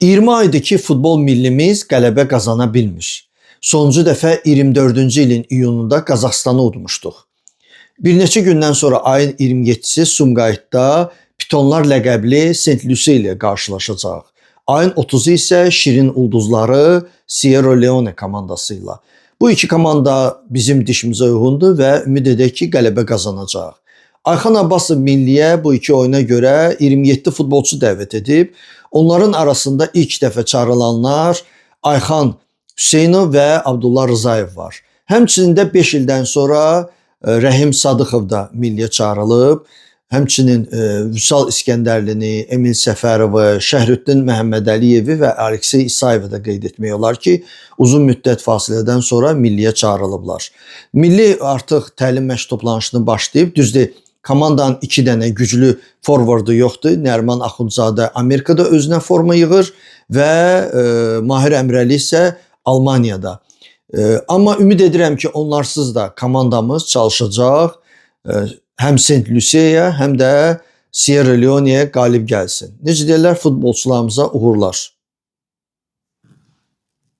20 aydır ki futbol millimiz qələbə qazana bilmir. Sonuncu dəfə 24-cü ilin iyununda Qazaxıstanı udmuşduq. Bir neçə gündən sonra ayın 27-si Sumqayıtda Pitonlar ləqəbli Saint Lucia ilə qarşılaşacaq. Ayın 30-u isə Şirin Ulduzları Sierra Leone komandası ilə. Bu iki komanda bizim dişimizə uyğundur və ümid edək ki, qələbə qazanacaq. Ayxan Abbasov milliyə bu iki oyuna görə 27 futbolçu dəvət edib. Onların arasında ilk dəfə çağrılanlar Ayxan Hüseynov və Abdullah Rzayev var. Həmçinin 5 ildən sonra Rəhim Sadıxov da milliyə çağrılıb. Həmçinin Vüsal İskəndərlini, Emil Səfərovu, Şəhrüddin Məhəmmədəliyevi və Aleksey İsayevi də qeyd etmək olar ki, uzun müddət fasilədən sonra milliyə çağrılıblar. Milli artıq təlim məşq toplanışını başlayıb. Düzdür, komandanın 2 dənə güclü forvardı yoxdur. Nəriman Axundzadə Amerikada özünə forma yığır və Mahir Əmrəli isə Almaniyada. Amma ümid edirəm ki, onlarsız da komandamız çalışacaq. Həm Saint Lucia'ya, həm də Sierra Leone'yə qalib gəlsin. Necə deyirlər, futbolçularımıza uğurlar.